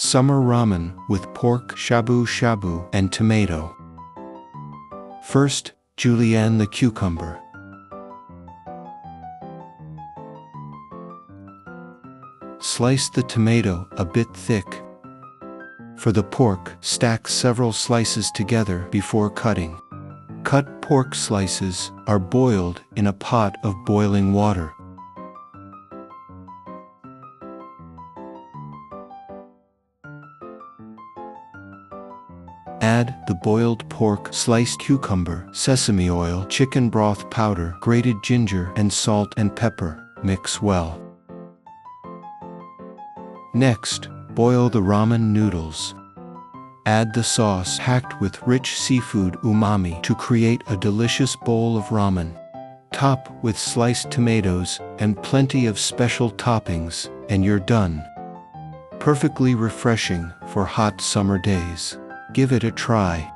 Summer ramen with pork, shabu shabu, and tomato. First, julienne the cucumber. Slice the tomato a bit thick. For the pork, stack several slices together before cutting. Cut pork slices are boiled in a pot of boiling water. Add the boiled pork, sliced cucumber, sesame oil, chicken broth powder, grated ginger, and salt and pepper. Mix well. Next, boil the ramen noodles. Add the sauce packed with rich seafood umami to create a delicious bowl of ramen. Top with sliced tomatoes and plenty of special toppings, and you're done. Perfectly refreshing for hot summer days. Give it a try.